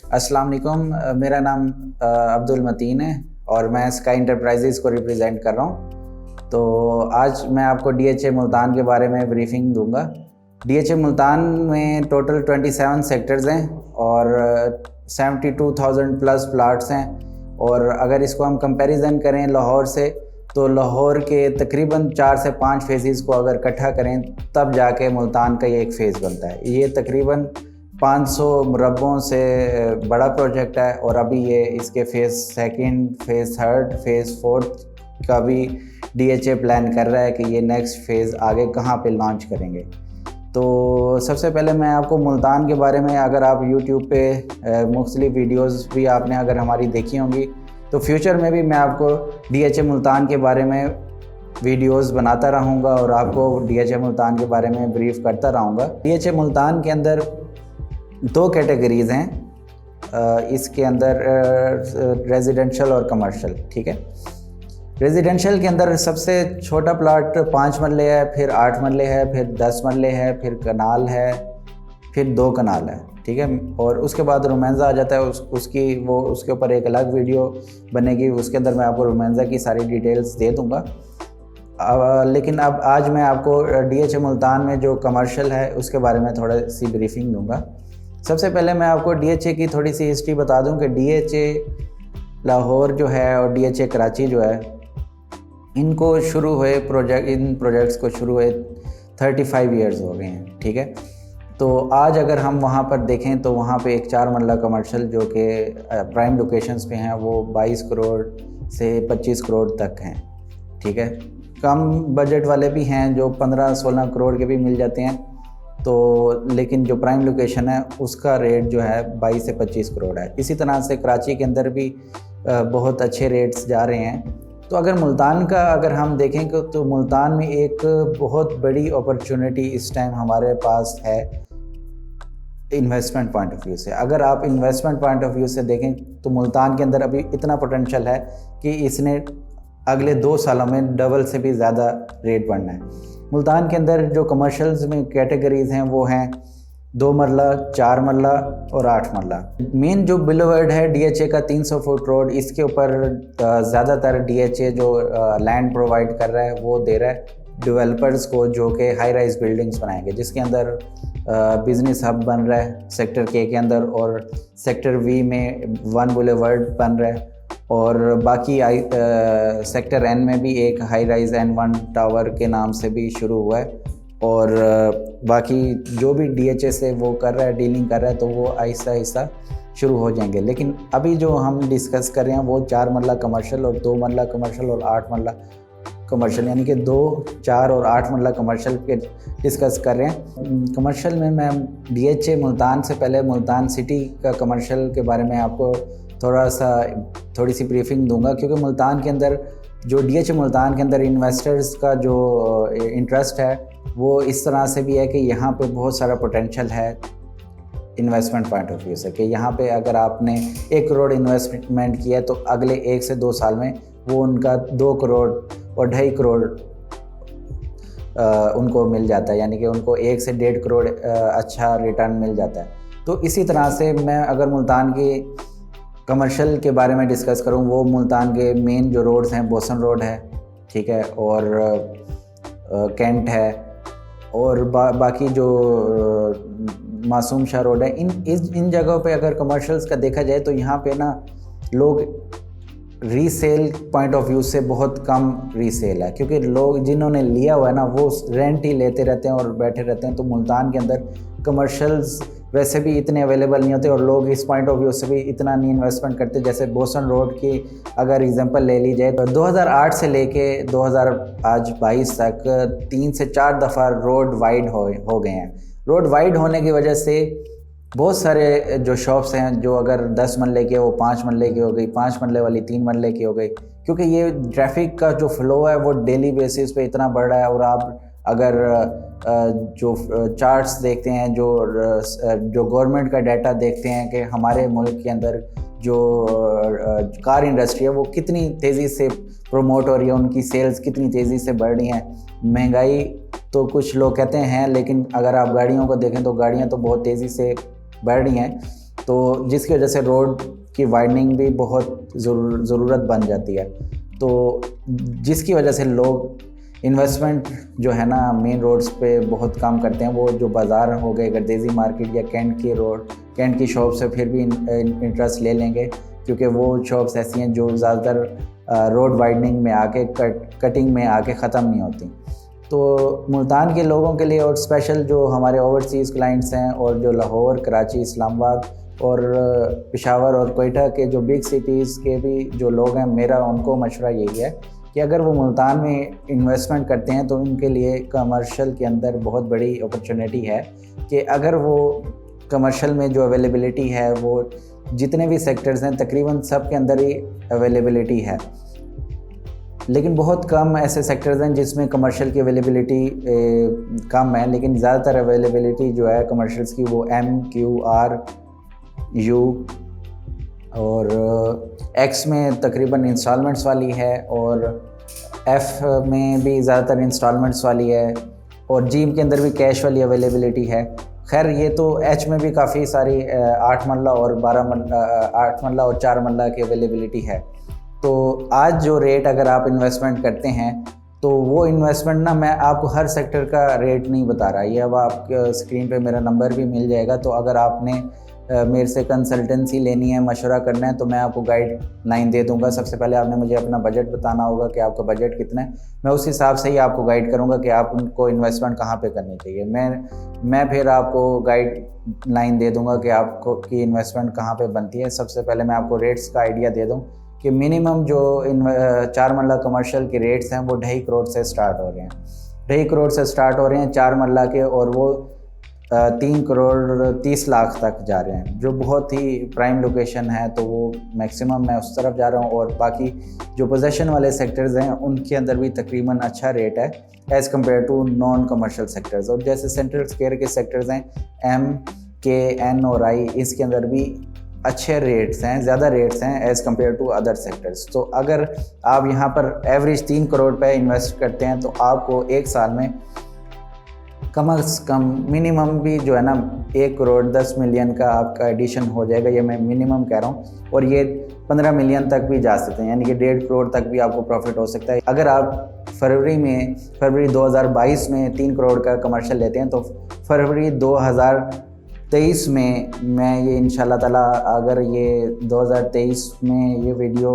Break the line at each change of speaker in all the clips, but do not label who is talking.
अस्सलाम वालेकुम। मेरा नाम अब्दुल मतीन है और मैं स्काई इंटरप्राइजेज़ को रिप्रेजेंट कर रहा हूँ। तो आज मैं आपको डीएचए मुल्तान के बारे में ब्रीफिंग दूंगा। डीएचए मुल्तान में टोटल 27 सेक्टर्स हैं और 72,000 प्लस प्लाट्स हैं। और अगर इसको हम कंपैरिजन करें लाहौर से, तो लाहौर के तकरीबन 4 से 5 फेज़ को अगर इकट्ठा करें तब जाके मुल्तान का ये एक फ़ेज़ बनता है। ये तकरीबन 500 मुरब्बों से बड़ा प्रोजेक्ट है और अभी ये इसके phase second, phase third, phase fourth का भी डीएचए प्लान कर रहा है कि ये नेक्स्ट फ़ेज़ आगे कहाँ पे लॉन्च करेंगे। तो सबसे पहले मैं आपको मुल्तान के बारे में, अगर आप यूट्यूब पे मुख्तलिफ वीडियोस भी आपने अगर हमारी देखी होंगी, तो फ्यूचर में भी मैं आपको डीएचए मुल्तान के बारे में वीडियोस बनाता रहूँगा और आपको डीएचए मुल्तान के बारे में ब्रीफ करता रहूँगा। डीएचए मुल्तान के अंदर 2 कैटेगरीज़ हैं। इसके अंदर रेजिडेंशियल और कमर्शियल, ठीक है। रेजिडेंशियल के अंदर सबसे छोटा प्लाट 5 मरले है, फिर 8 मरले है, फिर 10 मरले है, फिर कनाल है, फिर 2 कनाल है, ठीक है। और उसके बाद रोमांजा आ जाता है। उसके ऊपर एक अलग वीडियो बनेगी, उसके अंदर मैं आपको रोमांजा की सारी डिटेल्स दे दूँगा। लेकिन अब आज मैं आपको डीएचए मुल्तान में जो कमर्शियल है उसके बारे में थोड़ा सी ब्रीफिंग दूँगा। सबसे पहले मैं आपको डीएचए की थोड़ी सी हिस्ट्री बता दूं कि डीएचए लाहौर जो है और डीएचए कराची जो है, इन प्रोजेक्ट्स को शुरू हुए 35 इयर्स हो गए हैं, ठीक है। तो आज अगर हम वहाँ पर देखें तो वहाँ पे एक 4 मरला कमर्शियल जो कि प्राइम लोकेशंस पे हैं वो 22 करोड़ से 25 करोड़ तक हैं, ठीक है। कम बजट वाले भी हैं जो 15-16 करोड़ के भी मिल जाते हैं। तो लेकिन जो प्राइम लोकेशन है उसका रेट जो है 22 से 25 करोड़ है। इसी तरह से कराची के अंदर भी बहुत अच्छे रेट्स जा रहे हैं। तो अगर मुल्तान का अगर हम देखें तो मुल्तान में एक बहुत बड़ी अपॉर्चुनिटी इस टाइम हमारे पास है इन्वेस्टमेंट पॉइंट ऑफ व्यू से। अगर आप इन्वेस्टमेंट पॉइंट ऑफ व्यू से देखें तो मुल्तान के अंदर अभी इतना पोटेंशियल है कि इसने अगले 2 सालों में डबल से भी ज़्यादा रेट बढ़ना है। मुल्तान के अंदर जो कमर्शियल्स में कैटेगरीज़ हैं वो हैं 2 मरला, 4 मरला और 8 मरला। मेन जो बिलोवर्ड है डीएचए का 300 फुट रोड, इसके ऊपर ज़्यादातर डीएचए जो लैंड प्रोवाइड कर रहा है वो दे रहा है डेवलपर्स को, जो कि हाई राइज बिल्डिंग्स बनाएंगे, जिसके अंदर बिज़नेस हब बन रहा है सेक्टर के अंदर, और सेक्टर वी में 1 बुलेवर्ड बन रहा है, और बाकी सेक्टर एन में भी एक हाई राइज N1 टावर के नाम से भी शुरू हुआ है। और बाकी जो भी डीएचए से वो कर रहा है, डीलिंग कर रहा है, तो वो आहिस्ता आहिस्ता शुरू हो जाएंगे। लेकिन अभी जो हम डिस्कस कर रहे हैं वो 4 मरला कमर्शियल और 2 मरला कमर्शियल और 8 मरला कमर्शियल, यानी कि 2, 4 और 8 मरला कमर्शियल के डिस्कस कर रहे हैं। कमर्शियल में मैं डीएचए मुल्तान से पहले मुल्तान सिटी का कमर्शियल के बारे में आपको थोड़ी सी ब्रीफिंग दूंगा, क्योंकि मुल्तान के अंदर जो डीएचए मुल्तान के अंदर इन्वेस्टर्स का जो इंटरेस्ट है वो इस तरह से भी है कि यहाँ पे बहुत सारा पोटेंशियल है इन्वेस्टमेंट पॉइंट ऑफ व्यू से, कि यहाँ पे अगर आपने 1 करोड़ इन्वेस्टमेंट किया तो अगले 1 से 2 साल में वो उनका 2 करोड़ और 2.5 करोड़ उनको मिल जाता है, यानी कि उनको 1 से 1.5 करोड़ अच्छा रिटर्न मिल जाता है। तो इसी तरह से मैं अगर मुल्तान की कमर्शियल के बारे में डिस्कस करूं, वो मुल्तान के मेन जो रोड्स हैं, बोसन रोड है, ठीक है, और कैंट है, और बाकी जो मासूम शाह रोड है, इन जगहों पे अगर कमर्शियल्स का देखा जाए तो यहाँ पे ना लोग रीसेल पॉइंट ऑफ व्यू से बहुत कम रीसेल है, क्योंकि लोग जिन्होंने लिया हुआ है ना वो रेंट ही लेते रहते हैं और बैठे रहते हैं। तो मुल्तान के अंदर कमर्शियल्स वैसे भी इतने अवेलेबल नहीं होते और लोग इस पॉइंट ऑफ व्यू से भी इतना नहीं इन्वेस्टमेंट करते। जैसे बोसन रोड की अगर एग्जांपल ले ली जाए तो 2008 से लेके 2022 तक 3 से 4 दफ़ा रोड वाइड हो गए हैं। रोड वाइड होने की वजह से बहुत सारे जो शॉप्स हैं, जो अगर 10 मरले के वो 5 मरले की हो गई, 5 मरले वाली 3 मरले की हो गई, क्योंकि ये ट्रैफिक का जो फ्लो है वो डेली बेसिस पे इतना बढ़ रहा है। और आप अगर जो चार्ट्स देखते हैं, जो गवर्नमेंट का डाटा देखते हैं कि हमारे मुल्क के अंदर जो कार इंडस्ट्री है वो कितनी तेज़ी से प्रमोट हो रही है, उनकी सेल्स कितनी तेज़ी से बढ़ रही हैं। महंगाई तो कुछ लोग कहते हैं, लेकिन अगर आप गाड़ियों को देखें तो गाड़ियां तो बहुत तेज़ी से बढ़ रही हैं। तो जिसकी वजह से रोड की वाइडनिंग भी बहुत ज़रूरत बन जाती है। तो जिसकी वजह से लोग इन्वेस्टमेंट जो है ना मेन रोड्स पे बहुत कम करते हैं। वो जो बाज़ार हो गए गर्देजी मार्केट या कैंट की शॉप से फिर भी इंटरेस्ट ले लेंगे, क्योंकि वो शॉप्स ऐसी हैं जो ज़्यादातर रोड वाइडनिंग में आके कटिंग में आके ख़त्म नहीं होती। तो मुल्तान के लोगों के लिए और स्पेशल जो हमारे ओवरसीज़ क्लाइंट्स हैं और जो लाहौर, कराची, इस्लामाबाद और पेशावर और कोयटा के जो बिग सिटीज़ के भी जो लोग हैं, मेरा उनको मशवरा यही है कि अगर वो मुल्तान में इन्वेस्टमेंट करते हैं तो उनके लिए कमर्शियल के अंदर बहुत बड़ी अपॉर्चुनिटी है कि अगर वो कमर्शियल में जो अवेलेबिलिटी है वो जितने भी सेक्टर्स हैं तकरीबन सब के अंदर ही अवेलेबिलिटी है, लेकिन बहुत कम ऐसे सेक्टर्स हैं जिसमें कमर्शियल की अवेलेबिलिटी कम है। लेकिन ज़्यादातर अवेलेबिलिटी जो है कमर्शियल्स की वो MQR U और X में तकरीबन इंस्टॉलमेंट्स वाली है और F में भी ज़्यादातर इंस्टॉलमेंट्स वाली है और G के अंदर भी कैश वाली अवेलेबिलिटी है। खैर ये तो H में भी काफ़ी सारी 8 मरला और 8 मरला और 4 मरला की अवेलेबिलिटी है। तो आज जो रेट अगर आप इन्वेस्टमेंट करते हैं तो वो इन्वेस्टमेंट ना मैं आपको हर सेक्टर का रेट नहीं बता रहा, ये अब आप स्क्रीन पे मेरा नंबर भी मिल जाएगा। तो अगर आपने मेरे से कंसल्टेंसी लेनी है, मशवरा करना है, तो मैं आपको गाइडलाइन दे दूंगा। सबसे पहले आपने मुझे अपना बजट बताना होगा कि आपका बजट कितना है, मैं उस हिसाब से ही आपको गाइड करूंगा कि आप उनको इन्वेस्टमेंट कहाँ पे करनी चाहिए। मैं फिर आपको गाइडलाइन दे दूंगा कि आपको की इन्वेस्टमेंट कहाँ पे बनती है। सबसे पहले मैं आपको रेट्स का आइडिया दे दूँ कि मिनिमम जो 4 मरला कमर्शियल के रेट्स हैं वो 2.5 करोड़ से स्टार्ट हो रहे हैं। 2.5 करोड़ से स्टार्ट हो रहे हैं 4 मरला के, और वो 3 करोड़ 30 लाख तक जा रहे हैं, जो बहुत ही प्राइम लोकेशन है। तो वो मैक्सिमम मैं उस तरफ जा रहा हूँ। और बाकी जो पोजेशन वाले सेक्टर्स हैं उनके अंदर भी तकरीबन अच्छा रेट है as compare to non commercial sectors. और जैसे सेंट्रल स्क्वायर के सेक्टर्स हैं M, K, N और I, इसके अंदर भी अच्छे रेट्स हैं, ज़्यादा रेट्स हैं as compare to other sectors. तो अगर आप यहाँ पर एवरेज 3 करोड़ पे इन्वेस्ट करते हैं तो आपको एक साल में कम से कम मिनिमम भी जो है ना 1 करोड़ 10 मिलियन का आपका एडिशन हो जाएगा। ये मैं मिनिमम कह रहा हूँ, और ये 15 मिलियन तक भी जा सकते हैं, यानी कि 1.5 करोड़ तक भी आपको प्रॉफिट हो सकता है। अगर आप फरवरी 2022 में 3 करोड़ का कमर्शियल लेते हैं तो फरवरी 2023 में मैं ये इंशाल्लाह ताला, अगर ये 2023 में ये वीडियो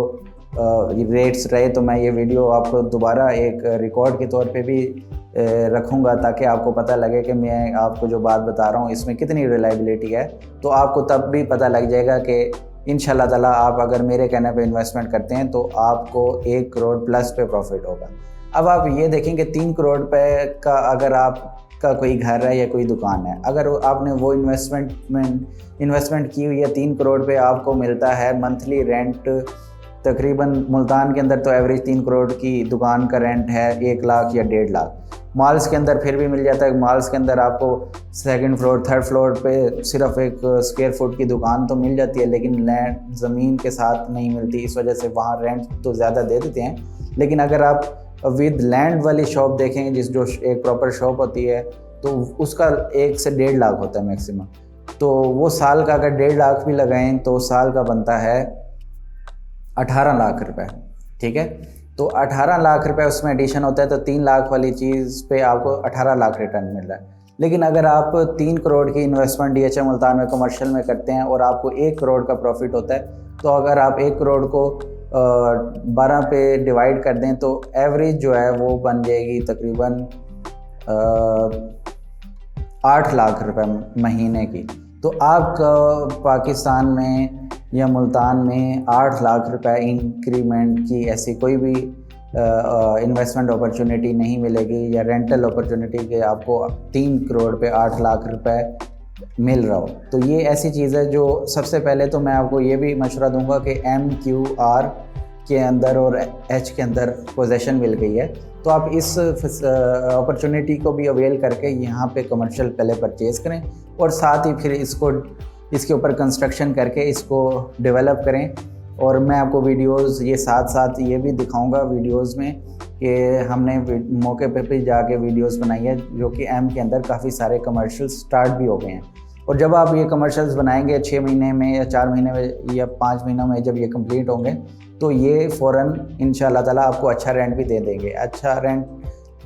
रेट्स रहे तो मैं ये वीडियो आपको दोबारा एक रिकॉर्ड के तौर पे भी रखूँगा, ताकि आपको पता लगे कि मैं आपको जो बात बता रहा हूँ इसमें कितनी रिलायबिलिटी है। तो आपको तब भी पता लग जाएगा कि इंशाल्लाह ताला आप अगर मेरे कहने पे इन्वेस्टमेंट करते हैं तो आपको 1 करोड़ प्लस पे प्रॉफिट होगा। अब आप ये देखेंगे 3 करोड़ पे का अगर आपका कोई घर है या कोई दुकान है, अगर आपने वो इन्वेस्टमेंट की हुई है 3 करोड़ पे, आपको मिलता है मंथली रेंट तकरीबन मुल्तान के अंदर तो एवरेज 3 करोड़ की दुकान का रेंट है 1 लाख या 1.5 लाख। मॉल्स के अंदर फिर भी मिल जाता है। मॉल्स के अंदर आपको 2nd फ्लोर 3rd फ्लोर पे सिर्फ 1 स्क्वायर फुट की दुकान तो मिल जाती है, लेकिन लैंड ज़मीन के साथ नहीं मिलती। इस वजह से वहाँ रेंट तो ज़्यादा दे देते हैं। लेकिन अगर आप विद लैंड वाली शॉप देखेंगे, जो एक प्रॉपर शॉप होती है, तो उसका 1 से 1.5 लाख होता है मैक्सिमम। तो वो साल का अगर 1.5 लाख भी लगाएं तो साल का बनता है 18 लाख रुपए। ठीक है, तो 18 लाख रुपए उसमें एडिशन होता है, तो 3 लाख वाली चीज़ पे आपको 18 लाख रिटर्न मिल रहा है। लेकिन अगर आप 3 करोड़ की इन्वेस्टमेंट DHA मुल्तान में कमर्शियल में करते हैं और आपको 1 करोड़ का प्रॉफिट होता है, तो अगर आप 1 करोड़ को 12 पे डिवाइड कर दें तो एवरेज जो है वो बन जाएगी तकरीबन 8 लाख रुपए महीने की। तो आप पाकिस्तान में या मुल्तान में 8 लाख रुपए इंक्रीमेंट की ऐसी कोई भी इन्वेस्टमेंट अपॉर्चुनिटी नहीं मिलेगी, या रेंटल अपॉर्चुनिटी के आपको 3 करोड़ पे 8 लाख रुपए मिल रहा हो। तो ये ऐसी चीज़ है जो सबसे पहले तो मैं आपको ये भी मशवरा दूंगा कि MQR के अंदर और H के अंदर पोजेशन मिल गई है, तो आप इस अपॉर्चुनिटी को भी अवेल करके यहाँ पे कमर्शियल पहले परचेज़ करें और साथ ही फिर इसके ऊपर कंस्ट्रक्शन करके इसको डेवलप करें। और मैं आपको वीडियोस ये साथ ये भी दिखाऊंगा वीडियोस में कि हमने मौके पे भी जाके वीडियोस बनाई है, जो कि M के अंदर काफ़ी सारे कमर्शियल स्टार्ट भी हो गए हैं। और जब आप ये कमर्शियल्स बनाएंगे 6 महीने में या 4 महीने में या 5 महीनों में जब ये कंप्लीट होंगे तो ये फ़ौरन इंशाल्लाह ताला आपको अच्छा रेंट भी दे देंगे। अच्छा रेंट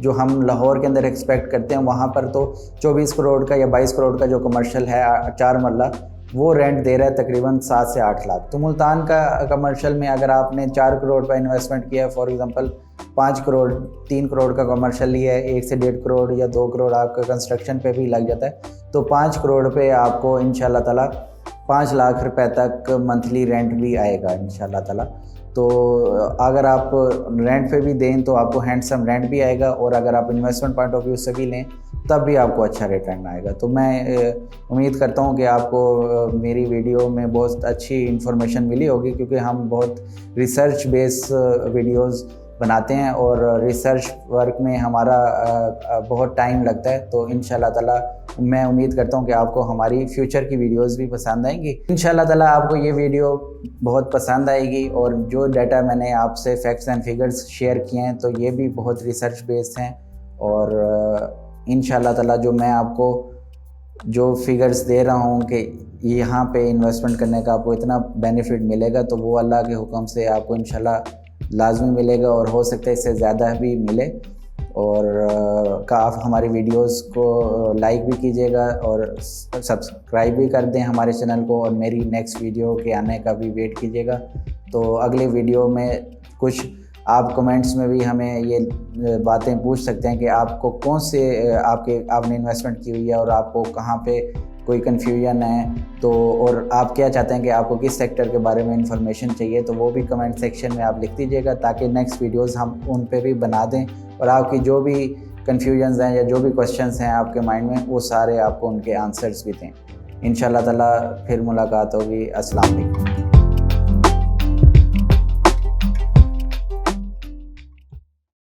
जो हम लाहौर के अंदर एक्सपेक्ट करते हैं, वहाँ पर तो 24 करोड़ का या 22 करोड़ का जो कमर्शियल है 4 मरला, वो रेंट दे रहा है तकरीबन 7 से 8 लाख। तो मुल्तान का कमर्शियल में अगर आपने 4 करोड़ का इन्वेस्टमेंट किया है, फॉर एग्जांपल 5 करोड़ 3 करोड़ का कमर्शियल लिया है, 1 से 1.5 करोड़ या 2 करोड़ आपका कंस्ट्रक्शन पे भी लग जाता है, तो 5 करोड़ पे आपको इंशाल्लाह ताला 5 लाख रुपए तक मंथली रेंट भी आएगा इंशाल्लाह ताला। तो अगर आप रेंट पे भी दें तो आपको हैंडसम रेंट भी आएगा, और अगर आप इन्वेस्टमेंट पॉइंट ऑफ व्यू से भी लें तब भी आपको अच्छा रिटर्न आएगा। तो मैं उम्मीद करता हूँ कि आपको मेरी वीडियो में बहुत अच्छी इन्फॉर्मेशन मिली होगी, क्योंकि हम बहुत रिसर्च बेस वीडियोस बनाते हैं और रिसर्च वर्क में हमारा बहुत टाइम लगता है। तो इंशाल्लाह ताला मैं उम्मीद करता हूँ कि आपको हमारी फ्यूचर की वीडियोस भी पसंद आएंगी। इंशाल्लाह ताला आपको ये वीडियो बहुत पसंद आएगी, और जो डाटा मैंने आपसे फैक्ट्स एंड फिगर्स शेयर किए हैं तो ये भी बहुत रिसर्च बेस्ड हैं, और इंशाल्लाह ताला जो मैं आपको जो फिगर्स दे रहा हूँ कि यहाँ पे इन्वेस्टमेंट करने का आपको इतना बेनिफिट मिलेगा, तो वो अल्लाह के हुक्म से आपको इंशाल्लाह लाजमी मिलेगा, और हो सकता है इससे ज़्यादा भी मिले। और आप हमारी वीडियोस को लाइक भी कीजिएगा और सब्सक्राइब भी कर दें हमारे चैनल को, और मेरी नेक्स्ट वीडियो के आने का भी वेट कीजिएगा। तो अगले वीडियो में कुछ आप कमेंट्स में भी हमें ये बातें पूछ सकते हैं कि आपको कौन से आपने इन्वेस्टमेंट की हुई है और आपको कहाँ पे कोई कन्फ्यूजन है, तो और आप क्या चाहते हैं कि आपको किस सेक्टर के बारे में इंफॉर्मेशन चाहिए, तो वो भी कमेंट सेक्शन में आप लिख दीजिएगा, ताकि नेक्स्ट वीडियोस हम उन पे भी बना दें, और आपकी जो भी कन्फ्यूजन्स हैं या जो भी क्वेश्चंस हैं आपके माइंड में, वो सारे आपको उनके आंसर्स भी दें। इंशाल्लाह ताला फिर मुलाकात होगी। अस्सलाम वालेकुम।